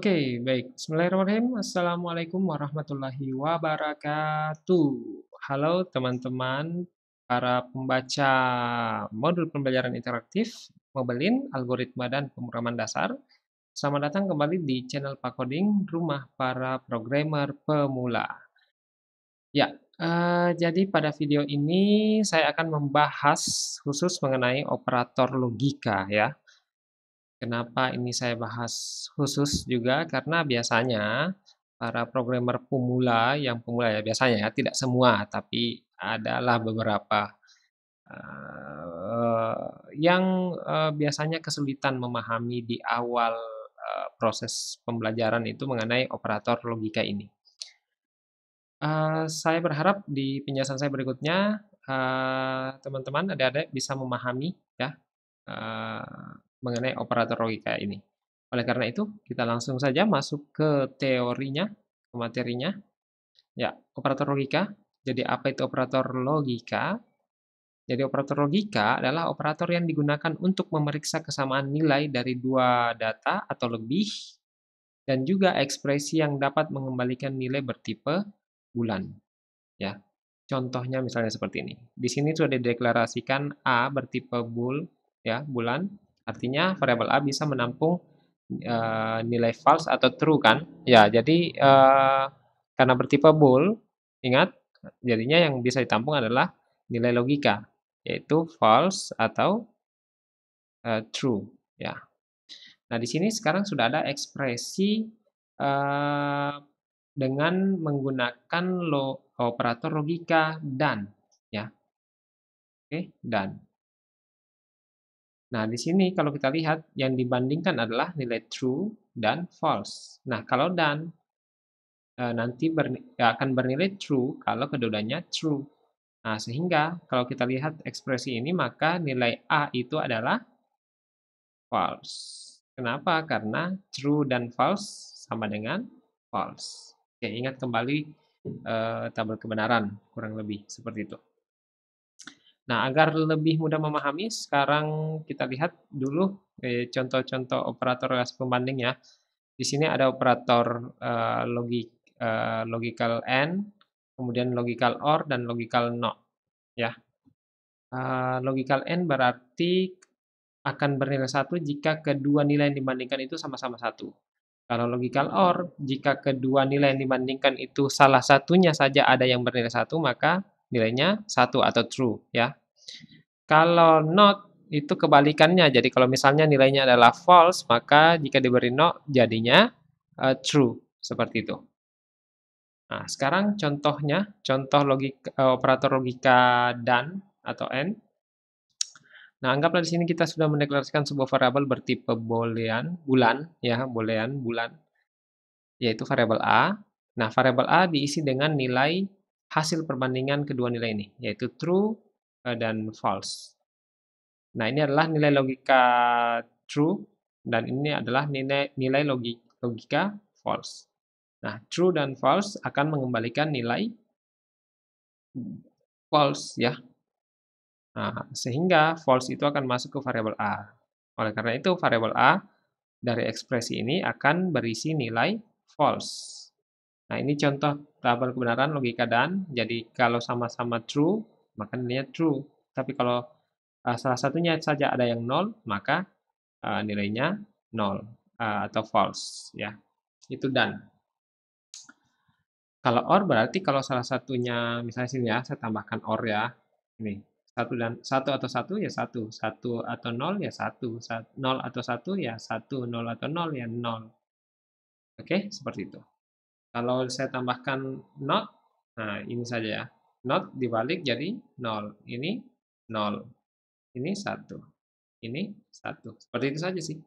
Oke, baik. Bismillahirrahmanirrahim. Assalamualaikum warahmatullahi wabarakatuh. Halo teman-teman, para pembaca modul pembelajaran interaktif, Mobilin, Algoritma dan Pemrograman Dasar. Selamat datang kembali di channel Pak Coding, Rumah Para Programmer Pemula. Ya, jadi pada video ini saya akan membahas khusus mengenai operator logika ya. Kenapa ini saya bahas khusus juga? Karena biasanya para programmer pemula, yang pemula ya biasanya ya, tidak semua, tapi adalah beberapa yang biasanya kesulitan memahami di awal proses pembelajaran itu mengenai operator logika ini. Saya berharap di penjelasan saya berikutnya teman-teman, adik-adik bisa memahami ya mengenai operator logika ini. Oleh karena itu, kita langsung saja masuk ke teorinya, ke materinya. Ya, operator logika. Jadi apa itu operator logika? Jadi operator logika adalah operator yang digunakan untuk memeriksa kesamaan nilai dari dua data atau lebih, dan juga ekspresi yang dapat mengembalikan nilai bertipe bulan. Ya, contohnya misalnya seperti ini. Di sini sudah dideklarasikan A bertipe ya, bulan. Artinya variabel A bisa menampung nilai false atau true kan? Ya, jadi karena bertipe bool, ingat, jadinya yang bisa ditampung adalah nilai logika, yaitu false atau true. Ya. Nah, di sini sekarang sudah ada ekspresi eh, dengan menggunakan operator logika dan, ya, oke, dan. Nah, di sini kalau kita lihat yang dibandingkan adalah nilai true dan false. Nah, kalau dan nanti akan bernilai true kalau keduanya true. Nah, sehingga kalau kita lihat ekspresi ini maka nilai A itu adalah false. Kenapa? Karena true dan false sama dengan false. Oke, ingat kembali tabel kebenaran, kurang lebih seperti itu. Nah, agar lebih mudah memahami, sekarang kita lihat dulu contoh-contoh operator relasi pembanding ya. Di sini ada operator logical AND, kemudian logical OR, dan logical NOT. Ya. Logical AND berarti akan bernilai 1 jika kedua nilai yang dibandingkan itu sama-sama 1. Kalau logical OR, jika kedua nilai yang dibandingkan itu salah satunya saja ada yang bernilai 1, maka nilainya 1 atau true. Ya. Kalau not itu kebalikannya. Jadi kalau misalnya nilainya adalah false, maka jika diberi not jadinya true. Seperti itu. Nah, sekarang contohnya, contoh operator logika dan atau and. Nah, anggaplah di sini kita sudah mendeklarasikan sebuah variabel bertipe boolean, bulan, ya, boolean, bulan, yaitu variabel A. Nah, variabel A diisi dengan nilai hasil perbandingan kedua nilai ini, yaitu true dan false. Nah, ini adalah nilai logika true dan ini adalah nilai logika false. Nah, true dan false akan mengembalikan nilai false ya. Nah, sehingga false itu akan masuk ke variabel A. Oleh karena itu, variabel A dari ekspresi ini akan berisi nilai false. Nah, ini contoh tabel kebenaran logika dan. Jadi, kalau sama-sama true, maka nilainya true. Tapi kalau salah satunya saja ada yang nol, maka nilainya nol atau false ya. Itu dan. Kalau or berarti kalau salah satunya misalnya sini ya, saya tambahkan or ya. Ini satu atau satu ya satu, satu atau nol ya satu, nol atau satu ya satu, nol atau nol ya nol. Oke, seperti itu. Kalau saya tambahkan not, nah ini saja ya. Not dibalik jadi nol. Ini nol. Ini satu. Ini satu. Seperti itu saja sih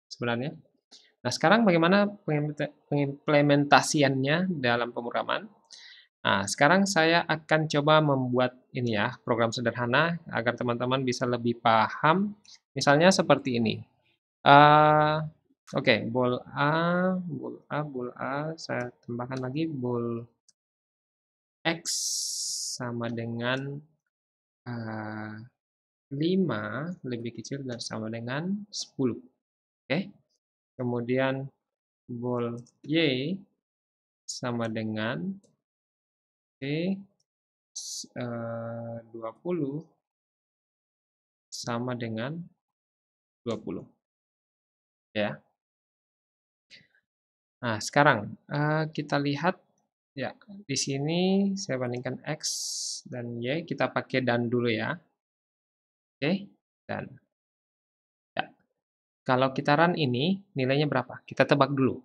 sebenarnya. Nah, sekarang bagaimana pengimplementasiannya dalam pemrograman? Nah, sekarang saya akan coba membuat ini ya, program sederhana agar teman-teman bisa lebih paham. Misalnya seperti ini. Oke, bool A, saya tambahkan lagi bool X sama dengan 5 lebih kecil dan sama dengan 10. Oke, kemudian Bol Y sama dengan P 20 sama dengan 20. Ya. Nah, sekarang kita lihat ya, di sini saya bandingkan X dan Y, kita pakai dan dulu ya. Oke, dan ya. Kalau kita run ini, nilainya berapa? Kita tebak dulu.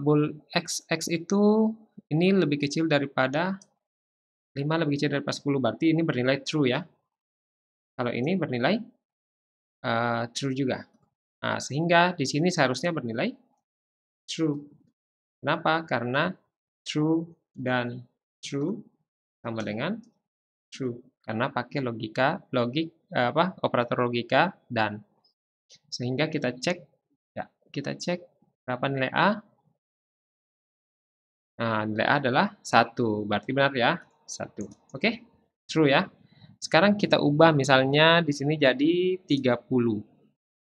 Bool X itu ini lebih kecil daripada 5 lebih kecil daripada 10, berarti ini bernilai true ya. Kalau ini bernilai true juga. Nah, sehingga di sini seharusnya bernilai true. Kenapa? Karena true dan true sama dengan true. Karena pakai operator logika dan. Sehingga kita cek, ya, kita cek berapa nilai A. Nah, nilai A adalah 1, berarti benar ya, 1. Oke, true ya. Sekarang kita ubah misalnya di sini jadi 30.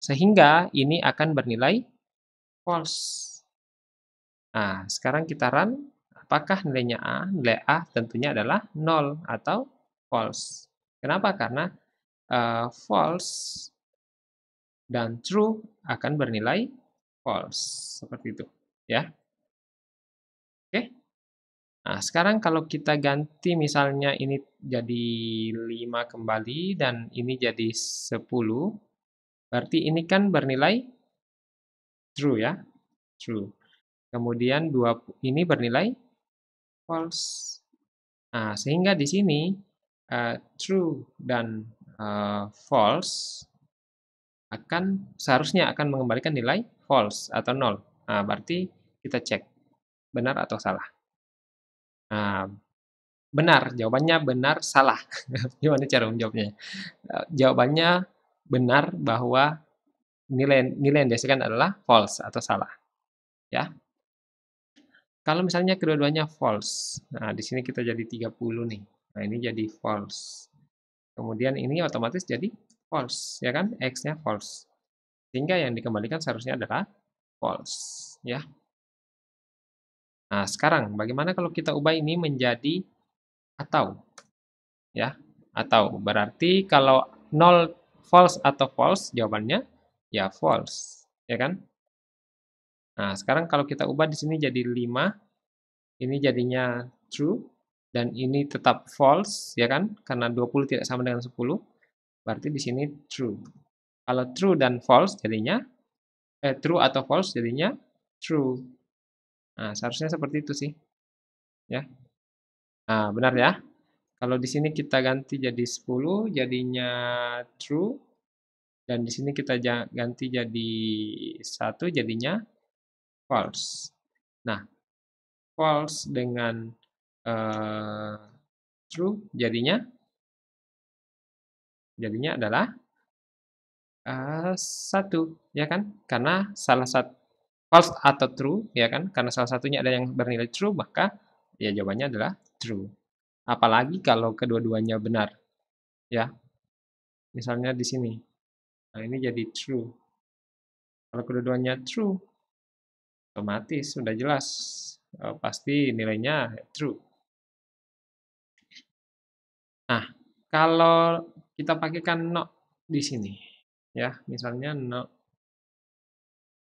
Sehingga ini akan bernilai false. Nah, sekarang kita run, apakah nilainya A? Nilai A tentunya adalah 0 atau false. Kenapa? Karena false dan true akan bernilai false. Seperti itu. Ya. Oke. Nah, sekarang kalau kita ganti misalnya ini jadi 5 kembali dan ini jadi 10, berarti ini kan bernilai true ya, true. Kemudian ini bernilai false. Nah, sehingga di sini true dan false seharusnya akan mengembalikan nilai false atau 0. Nah, berarti kita cek benar atau salah. Nah, benar, jawabannya benar, salah. Gimana cara menjawabnya? Jawabannya benar bahwa nilai yang dihasilkan adalah false atau salah. Ya. Kalau misalnya kedua-duanya false, nah di sini kita jadi 30 nih. Nah, ini jadi false. Kemudian ini otomatis jadi false, ya kan? X-nya false. Sehingga yang dikembalikan seharusnya adalah false, ya. Nah, sekarang bagaimana kalau kita ubah ini menjadi atau? Ya, atau berarti kalau 0 false atau false, jawabannya ya false, ya kan? Nah, sekarang kalau kita ubah di sini jadi 5, ini jadinya true, dan ini tetap false, ya kan? Karena 20 tidak sama dengan 10, berarti di sini true. Kalau true dan false jadinya, true atau false jadinya true. Nah, seharusnya seperti itu sih. Ya. Nah, benar ya. Kalau di sini kita ganti jadi 10, jadinya true. Dan di sini kita ganti jadi 1, jadinya false. Nah, false dengan true jadinya adalah 1, ya kan? Karena salah satu false atau true, ya kan? Karena salah satunya ada yang bernilai true, maka ya jawabannya adalah true. Apalagi kalau kedua-duanya benar, ya. Misalnya di sini. Nah, ini jadi true. Kalau kedua-duanya true, otomatis sudah jelas pasti nilainya true. Nah, kalau kita pakaikan not di sini, ya, misalnya not.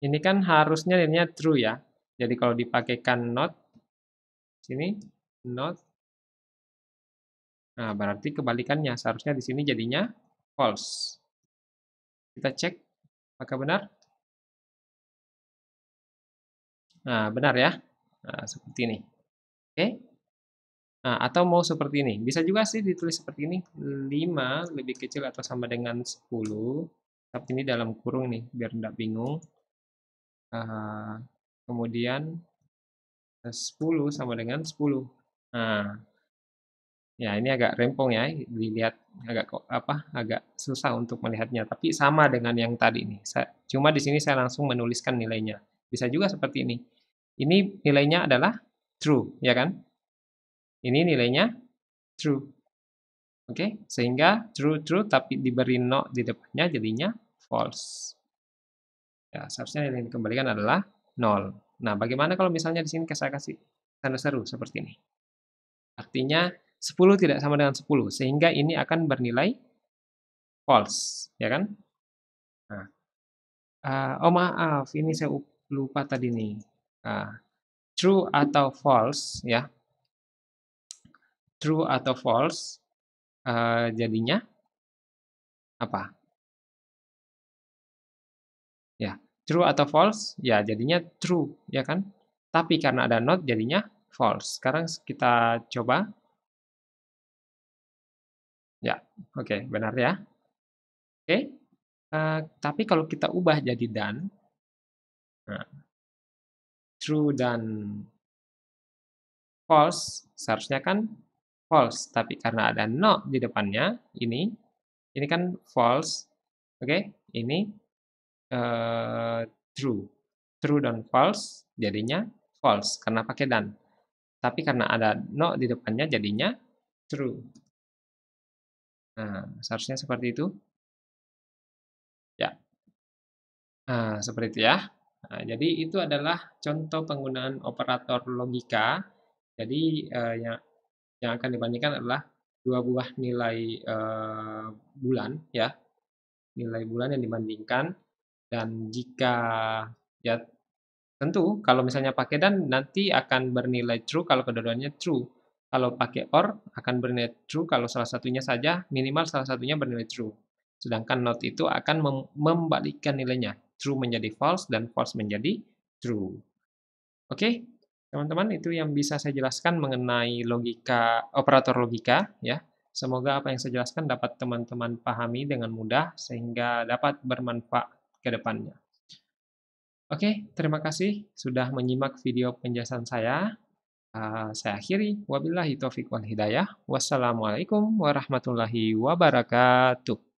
Ini kan harusnya nilainya true ya. Jadi kalau dipakaikan not sini not, nah berarti kebalikannya, seharusnya di sini jadinya false. Kita cek apakah benar. Nah, benar ya. Nah, seperti ini. Oke. Nah, atau mau seperti ini. Bisa juga sih ditulis seperti ini. 5 lebih kecil atau sama dengan 10. Tapi ini dalam kurung nih, biar tidak bingung. Kemudian 10 sama dengan 10. Nah, ya ini agak rempong ya, dilihat agak susah untuk melihatnya, tapi sama dengan yang tadi nih. Cuma di sini saya langsung menuliskan nilainya. Bisa juga seperti ini. Ini nilainya adalah true, ya kan? Ini nilainya true. Oke, sehingga true tapi diberi no di depannya jadinya false. Ya, seharusnya yang dikembalikan adalah 0. Nah, bagaimana kalau misalnya di sini saya kasih tanda seru seperti ini? Artinya 10 tidak sama dengan 10, sehingga ini akan bernilai false, ya kan? Nah, oh maaf, ini saya lupa tadi nih. True atau false, ya. True atau false, jadinya apa? Ya, true atau false, ya jadinya true, ya kan? Tapi karena ada not jadinya false. Sekarang kita coba. Ya, oke, benar ya. Oke, tapi kalau kita ubah jadi dan, nah, true dan false, seharusnya kan false. Tapi karena ada not di depannya, ini kan false. Oke, ini true. True dan false jadinya false karena pakai dan. Tapi karena ada no di depannya jadinya true. Nah, seharusnya seperti itu. Ya, nah, seperti itu ya. Nah, jadi itu adalah contoh penggunaan operator logika. Jadi yang akan dibandingkan adalah dua buah nilai bulan ya, nilai bulan yang dibandingkan. Dan jika ya tentu kalau misalnya pakai dan nanti akan bernilai true kalau kedua-duanya true. Kalau pakai or akan bernilai true kalau salah satunya saja, minimal salah satunya bernilai true. Sedangkan not itu akan membalikkan nilainya. True menjadi false dan false menjadi true. Oke, teman-teman itu yang bisa saya jelaskan mengenai logika, operator logika ya. Semoga apa yang saya jelaskan dapat teman-teman pahami dengan mudah sehingga dapat bermanfaat ke depannya. Oke, terima kasih sudah menyimak video penjelasan saya. Saya akhiri. Wabillahi taufiq wal hidayah. Wassalamualaikum warahmatullahi wabarakatuh.